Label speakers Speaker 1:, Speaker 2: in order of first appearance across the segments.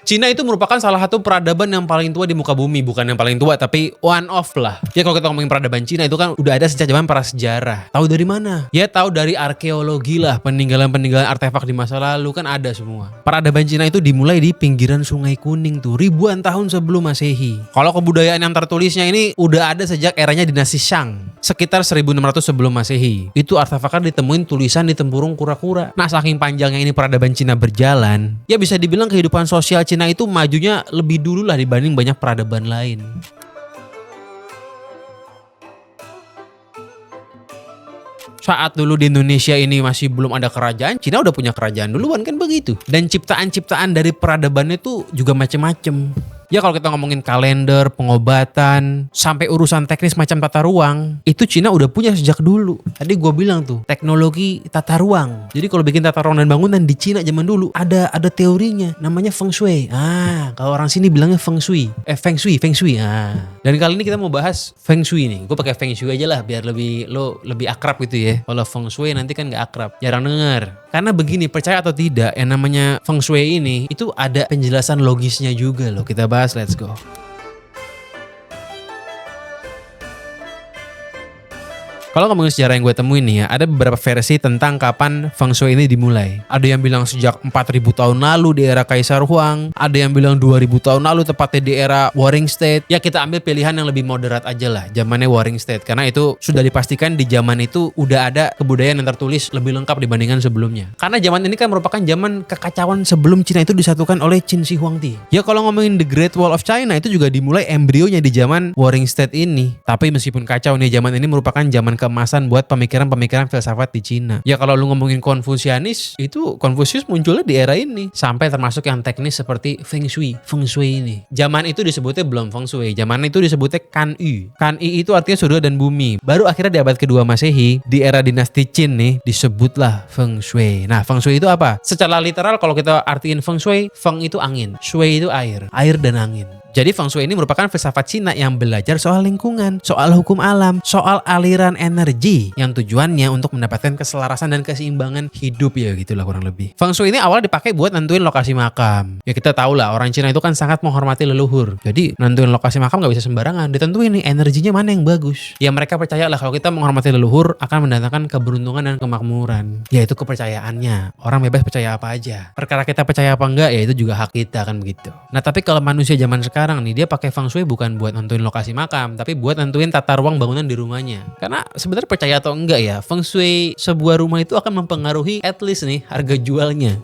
Speaker 1: Cina itu merupakan salah satu peradaban yang paling tua di muka bumi. Bukan yang paling tua, tapi one of lah. Ya kalau kita ngomongin peradaban Cina itu kan udah ada sejak zaman prasejarah. Tahu dari mana? Ya tahu dari arkeologi lah. Peninggalan-peninggalan artefak di masa lalu kan ada semua. Peradaban Cina itu dimulai di pinggiran Sungai Kuning tuh, ribuan tahun sebelum Masehi. Kalau kebudayaan yang tertulisnya ini udah ada sejak eranya dinasti Shang, sekitar 1600 sebelum Masehi. Itu artefaknya ditemuin tulisan di tempurung kura-kura. Nah, saking panjangnya ini peradaban Cina berjalan, ya bisa dibilang kehidupan sosial Cina itu majunya lebih dulu lah dibanding banyak peradaban lain. Saat dulu di Indonesia ini masih belum ada kerajaan, Cina udah punya kerajaan duluan kan begitu. Dan ciptaan-ciptaan dari peradabannya itu juga macem-macem. Ya kalau kita ngomongin kalender, pengobatan, sampai urusan teknis macam tata ruang, itu Cina udah punya sejak dulu. Tadi gue bilang tuh, teknologi tata ruang. Jadi kalau bikin tata ruang dan bangunan di Cina zaman dulu, ada teorinya, namanya Feng Shui. Kalau orang sini bilangnya Feng Shui. Feng Shui. Dan kali ini kita mau bahas Feng Shui nih. Gue pakai Feng Shui aja lah, biar lebih akrab gitu ya. Kalau Feng Shui nanti kan gak akrab, jarang denger. Karena begini, percaya atau tidak, yang namanya Feng Shui ini, itu ada penjelasan logisnya juga loh. Kita bahas, let's go. Kalau ngomongin sejarah yang gue temuin nih ya, ada beberapa versi tentang kapan Feng Shui ini dimulai. Ada yang bilang sejak 4000 tahun lalu di era Kaisar Huang, ada yang bilang 2000 tahun lalu tepatnya di era Warring State. Ya kita ambil pilihan yang lebih moderat aja lah, zamannya Warring State. Karena itu sudah dipastikan di zaman itu udah ada kebudayaan yang tertulis lebih lengkap dibandingkan sebelumnya. Karena zaman ini kan merupakan zaman kekacauan sebelum Cina itu disatukan oleh Qin Shi Huangdi. Ya kalau ngomongin The Great Wall of China itu juga dimulai embrionya di zaman Warring State ini. Tapi meskipun kacau nih, zaman ini merupakan zaman keemasan buat pemikiran-pemikiran filsafat di Cina. Ya kalau lu ngomongin Konfusianis, itu Konfusius munculnya di era ini. Sampai termasuk yang teknis seperti Feng Shui ini. Zaman itu disebutnya belum Feng Shui, zaman itu disebutnya Kan Yu. Kan Yu itu artinya surga dan bumi. Baru akhirnya di abad kedua Masehi, di era dinasti Qin nih, disebutlah Feng Shui. Nah, Feng Shui itu apa? Secara literal kalau kita artiin Feng Shui, Feng itu angin, Shui itu air dan angin. Jadi Feng Shui ini merupakan filsafat Cina yang belajar soal lingkungan, soal hukum alam, soal aliran energi yang tujuannya untuk mendapatkan keselarasan dan keseimbangan hidup ya gitulah kurang lebih. Feng Shui ini awalnya dipakai buat nentuin lokasi makam. Ya kita tahu lah orang Cina itu kan sangat menghormati leluhur. Jadi nentuin lokasi makam gak bisa sembarangan. Ditentuin nih energinya mana yang bagus. Ya mereka percaya lah kalau kita menghormati leluhur akan mendatangkan keberuntungan dan kemakmuran. Ya itu kepercayaannya. Orang bebas percaya apa aja. Perkara kita percaya apa enggak ya itu juga hak kita kan begitu. Nah tapi kalau manusia zaman sekarang nih dia pakai Feng Shui bukan buat nentuin lokasi makam, tapi buat nentuin tata ruang bangunan di rumahnya. Karena sebenarnya percaya atau enggak ya, Feng Shui sebuah rumah itu akan mempengaruhi at least nih harga jualnya.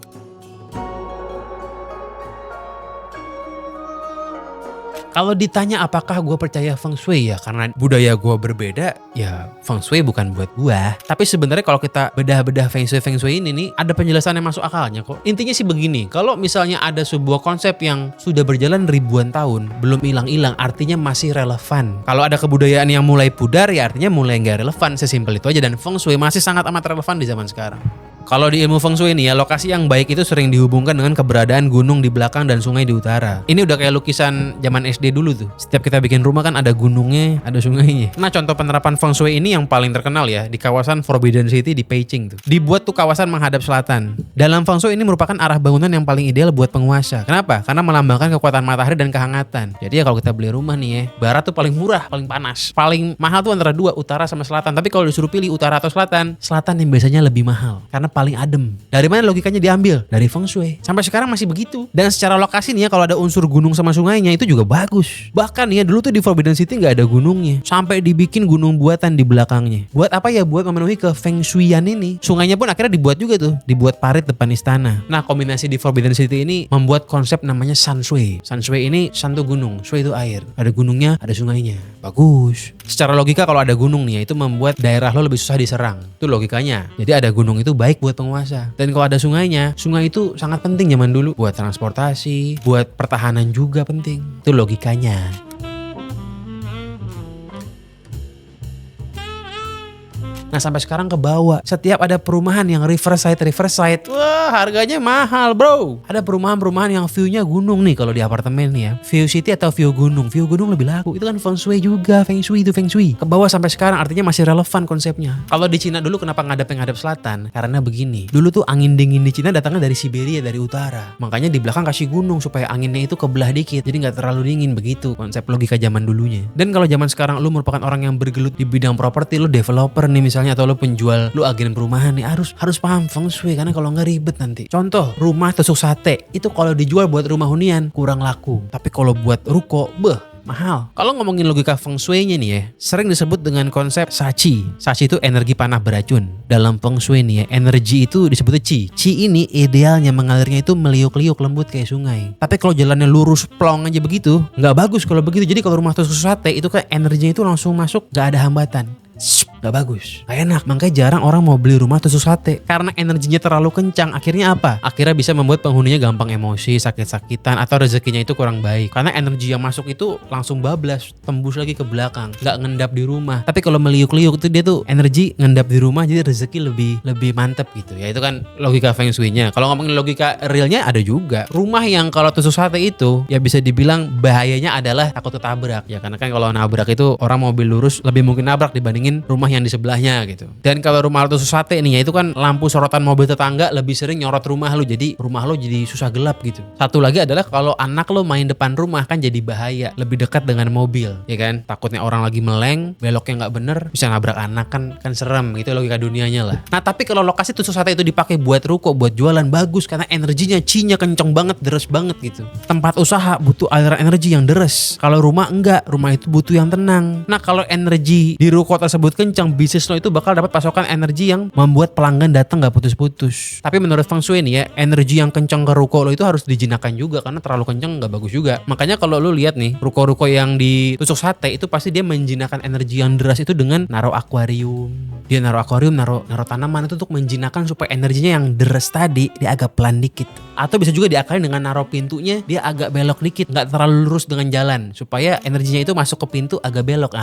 Speaker 1: Kalau ditanya apakah gue percaya Feng Shui ya karena budaya gue berbeda, ya Feng Shui bukan buat gue. Tapi sebenarnya kalau kita bedah-bedah Feng Shui ini nih ada penjelasan yang masuk akalnya kok. Intinya sih begini, kalau misalnya ada sebuah konsep yang sudah berjalan ribuan tahun, belum hilang-hilang, artinya masih relevan. Kalau ada kebudayaan yang mulai pudar, ya artinya mulai nggak relevan, sesimpel itu aja. Dan Feng Shui masih sangat amat relevan di zaman sekarang. Kalau di ilmu Feng Shui ini ya, lokasi yang baik itu sering dihubungkan dengan keberadaan gunung di belakang dan sungai di utara. Ini udah kayak lukisan zaman SD dulu tuh. Setiap kita bikin rumah kan ada gunungnya, ada sungainya. Nah contoh penerapan Feng Shui ini yang paling terkenal ya, di kawasan Forbidden City di Beijing tuh. Dibuat tuh kawasan menghadap selatan. Dalam Feng Shui ini merupakan arah bangunan yang paling ideal buat penguasa. Kenapa? Karena melambangkan kekuatan matahari dan kehangatan. Jadi ya kalau kita beli rumah nih ya, barat tuh paling murah, paling panas. Paling mahal tuh antara dua, utara sama selatan. Tapi kalau disuruh pilih utara atau selatan, selatan yang biasanya lebih mahal. Karena paling adem. Dari mana logikanya diambil? Dari Feng Shui. Sampai sekarang masih begitu. Dan secara lokasi nih ya, kalau ada unsur gunung sama sungainya itu juga bagus. Bahkan ya dulu tuh di Forbidden City nggak ada gunungnya. Sampai dibikin gunung buatan di belakangnya. Buat apa ya? Buat memenuhi ke Feng Shuian ini. Sungainya pun akhirnya dibuat juga tuh. Dibuat parit depan istana. Nah kombinasi di Forbidden City ini membuat konsep namanya San Shui. San Shui ini San tuh gunung, Shui itu air. Ada gunungnya, ada sungainya. Bagus. Secara logika kalau ada gunung nih ya, itu membuat daerah lo lebih susah diserang. Itu logikanya. Jadi ada gunung itu baik buat penguasa. Dan kalau ada sungainya, sungai itu sangat penting zaman dulu buat transportasi, buat pertahanan juga penting. Itu logikanya. Nah sampai sekarang ke bawah. Setiap ada perumahan yang riverside, wah harganya mahal bro. Ada perumahan-perumahan yang view-nya gunung nih kalau di apartemen nih ya. View city atau view gunung lebih laku. Itu kan feng shui juga, feng shui. Ke bawah sampai sekarang artinya masih relevan konsepnya. Kalau di Cina dulu kenapa ngadep selatan? Karena begini. Dulu tuh angin dingin di Cina datangnya dari Siberia, dari utara. Makanya di belakang kasih gunung supaya anginnya itu kebelah dikit. Jadi nggak terlalu dingin begitu konsep logika zaman dulunya. Dan kalau zaman sekarang lu merupakan orang yang bergelut di bidang properti, lu developer nih misalnya atau lu penjual, lu agen perumahan nih harus paham feng shui karena kalau nggak ribet nanti. Contoh, rumah tusuk sate itu kalau dijual buat rumah hunian kurang laku. Tapi kalau buat ruko, mahal. Kalau ngomongin logika feng shui-nya nih ya, sering disebut dengan konsep sachi. Sachi itu energi panah beracun. Dalam feng shui nih ya, energi itu disebutnya chi. Chi ini idealnya mengalirnya itu meliuk-liuk lembut kayak sungai. Tapi kalau jalannya lurus plong aja begitu, nggak bagus kalau begitu. Jadi kalau rumah tusuk sate itu kan energinya itu langsung masuk, nggak ada hambatan. Gak bagus, gak enak. Makanya jarang orang mau beli rumah tusuk sate karena energinya terlalu kencang. Akhirnya apa? Akhirnya bisa membuat penghuninya gampang emosi, sakit-sakitan, atau rezekinya itu kurang baik. Karena energi yang masuk itu langsung bablas, tembus lagi ke belakang, gak ngendap di rumah. Tapi kalau meliuk-liuk itu dia tuh energi ngendap di rumah, jadi rezeki lebih mantep gitu. Ya itu kan logika feng shui-nya. Kalau ngomongin logika realnya ada juga. Rumah yang kalau tusuk sate itu ya bisa dibilang bahayanya adalah takut ketabrak. Ya karena kan kalau nabrak itu orang mobil lurus lebih mungkin nabrak dibandingin rumah yang di sebelahnya gitu. Dan kalau rumah lu tusuk sate nih ya itu kan lampu sorotan mobil tetangga lebih sering nyorot rumah lu, jadi rumah lu jadi susah gelap gitu. Satu lagi adalah kalau anak lu main depan rumah kan jadi bahaya, lebih dekat dengan mobil ya kan, takutnya orang lagi meleng beloknya nggak bener bisa nabrak anak, kan serem gitu logika dunianya lah. Nah tapi kalau lokasi tusuk sate itu dipakai buat ruko, buat jualan, bagus karena energinya cinya kenceng banget, deres banget gitu. Tempat usaha butuh aliran energi yang deres, kalau rumah enggak, rumah itu butuh yang tenang. Nah kalau energi di ruko tersebut kencang, bisnis lo itu bakal dapat pasokan energi yang membuat pelanggan datang gak putus-putus. Tapi menurut feng shui nih ya, energi yang kencang ke ruko lo itu harus dijinakkan juga karena terlalu kencang gak bagus juga. Makanya kalau lo lihat nih ruko-ruko yang ditusuk sate itu pasti dia menjinakkan energi yang deras itu dengan naruh akuarium. Dia naruh akuarium, naruh tanaman itu untuk menjinakkan supaya energinya yang deras tadi dia agak pelan dikit. Atau bisa juga diakalin dengan naruh pintunya dia agak belok dikit, gak terlalu lurus dengan jalan supaya energinya itu masuk ke pintu agak belok.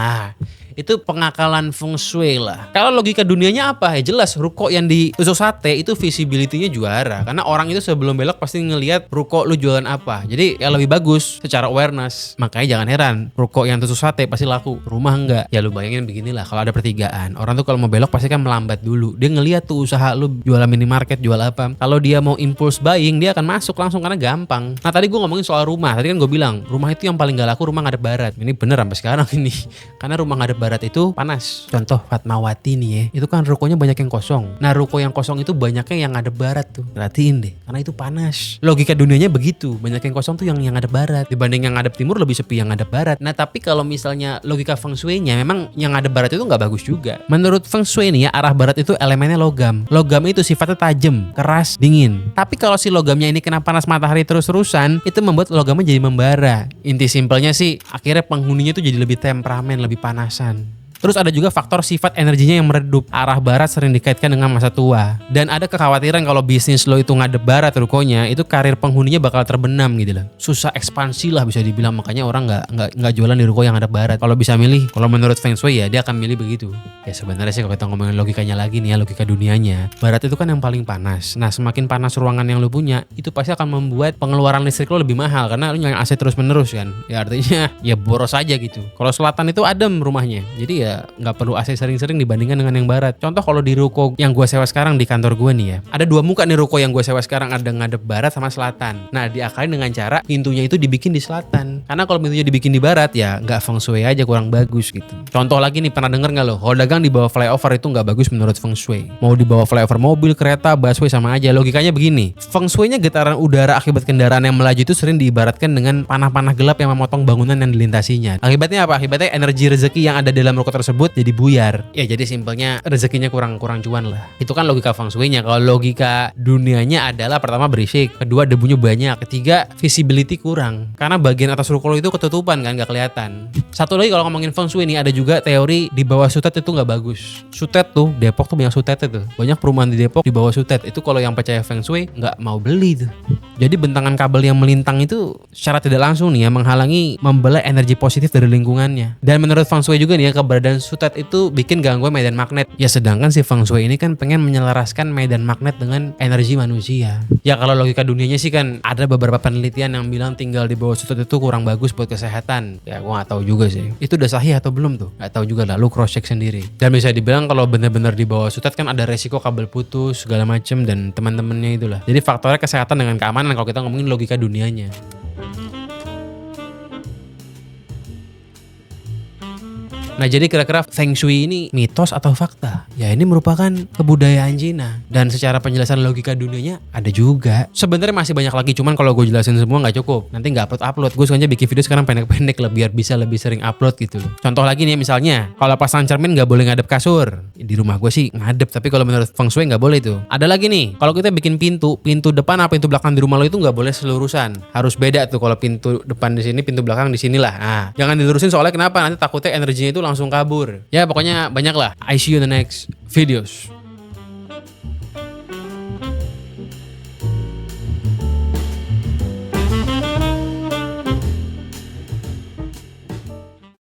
Speaker 1: Itu pengakalan feng shui lah. Kalau logika dunianya apa? Ya jelas ruko yang ditusuk sate itu visibility-nya juara. Karena orang itu sebelum belok pasti ngelihat ruko lu jualan apa. Jadi ya lebih bagus secara awareness. Makanya jangan heran ruko yang tusuk sate pasti laku, rumah enggak. Ya lu bayangin beginilah, kalau ada pertigaan, orang tuh kalau mau belok pasti kan melambat dulu. Dia ngelihat tuh usaha lu jualan minimarket, jual apa. Kalau dia mau impulse buying, dia akan masuk langsung karena gampang. Nah tadi gue ngomongin soal rumah. Tadi kan gue bilang rumah itu yang paling gak laku rumah ngadep barat. Ini bener sampai sekarang ini. Karena rumah ngadep barat itu panas. Contoh Fatmawati nih ya, itu kan rukonya banyak yang kosong. Nah ruko yang kosong itu banyaknya yang ngadep barat tuh. Perhatiin deh, karena itu panas. Logika dunianya begitu, banyak yang kosong tuh yang ngadep barat. Dibanding yang ngadep timur lebih sepi yang ngadep barat. Nah tapi kalau misalnya logika feng shui-nya memang yang ngadep barat itu nggak bagus juga. Menurut feng shui nih ya, arah barat itu elemennya logam. Logam itu sifatnya tajam, keras, dingin. Tapi kalau si logamnya ini kena panas matahari terus-terusan, itu membuat logamnya jadi membara. Inti simpelnya sih, akhirnya penghuninya itu jadi lebih temperamen, lebih panasan. Terus ada juga faktor sifat energinya yang meredup. Arah barat sering dikaitkan dengan masa tua. Dan ada kekhawatiran kalau bisnis lo itu ngadep barat rukonya, itu karir penghuninya bakal terbenam gitu loh. Susah ekspansi lah bisa dibilang, makanya orang nggak jualan di ruko yang ngadep barat. Kalau bisa milih, kalau menurut feng shui ya dia akan milih begitu. Ya sebenarnya sih kalau kita ngomongin logikanya lagi nih ya, logika dunianya. Barat itu kan yang paling panas. Nah semakin panas ruangan yang lo punya, itu pasti akan membuat pengeluaran listrik lo lebih mahal karena lo nyalain AC terus menerus kan. Ya artinya ya boros aja gitu. Kalau selatan itu adem rumahnya, jadi ya nggak perlu AC sering-sering dibandingkan dengan yang barat. Contoh kalau di ruko yang gue sewa sekarang di kantor gue nih ya, ada dua muka nih ruko yang gue sewa sekarang, ada ngadep barat sama selatan. Nah diakalin dengan cara pintunya itu dibikin di selatan, karena kalau pintunya dibikin di barat ya nggak feng shui aja, kurang bagus gitu. Contoh lagi nih, pernah denger nggak lo kalau dagang di bawah flyover itu nggak bagus menurut feng shui. Mau di bawah flyover mobil, kereta, busway sama aja. Logikanya begini, feng shui-nya getaran udara akibat kendaraan yang melaju itu sering diibaratkan dengan panah-panah gelap yang memotong bangunan yang dilintasinya. Akibatnya apa? Akibatnya energi rezeki yang ada dalam ruko tersebut jadi buyar. Ya jadi simpelnya rezekinya kurang cuan lah. Itu kan logika feng shui-nya. Kalau logika dunianya adalah pertama berisik, kedua debunya banyak, ketiga visibility kurang. Karena bagian atas ruko itu ketutupan kan, nggak kelihatan. Satu lagi kalau ngomongin feng shui nih, ada juga teori di bawah sutet itu nggak bagus. Sutet tuh, Depok tuh banyak sutet itu. Banyak perumahan di Depok di bawah sutet. Itu kalau yang percaya feng shui nggak mau beli tuh. Jadi bentangan kabel yang melintang itu secara tidak langsung nih ya menghalangi membelai energi positif dari lingkungannya. Dan menurut feng shui juga nih ya, keberadaan sutet itu bikin gangguan medan magnet. Ya sedangkan si feng shui ini kan pengen menyelaraskan medan magnet dengan energi manusia. Ya kalau logika dunianya sih kan ada beberapa penelitian yang bilang tinggal di bawah sutet itu kurang bagus buat kesehatan. Ya gua nggak tahu juga sih. Itu udah sahih atau belum tuh? Nggak tahu juga lah. Lu cross check sendiri. Dan bisa dibilang kalau bener-bener di bawah sutet kan ada resiko kabel putus segala macem dan teman-temannya itulah. Jadi faktornya kesehatan dengan keamanan kalau kita ngomongin logika dunianya. Nah jadi kira-kira feng shui ini mitos atau fakta? Ya ini merupakan kebudayaan Cina. Dan secara penjelasan logika dunianya ada juga. Sebenarnya masih banyak lagi, cuman kalau gue jelasin semua nggak cukup. Nanti nggak upload. Gue sengaja bikin video sekarang pendek-pendek lah biar bisa lebih sering upload gitu loh. Contoh lagi nih misalnya, kalau pasang cermin nggak boleh ngadep kasur. Di rumah gue sih ngadep, tapi kalau menurut feng shui nggak boleh tuh. Ada lagi nih, kalau kita bikin pintu depan apa pintu belakang di rumah lo itu nggak boleh selurusan. Harus beda tuh, kalau pintu depan di sini, pintu belakang di sinilah. Nah, jangan dilurusin soalnya kenapa? Nanti takutnya energinya itu langsung kabur. Ya pokoknya banyak lah. I see you in the next videos.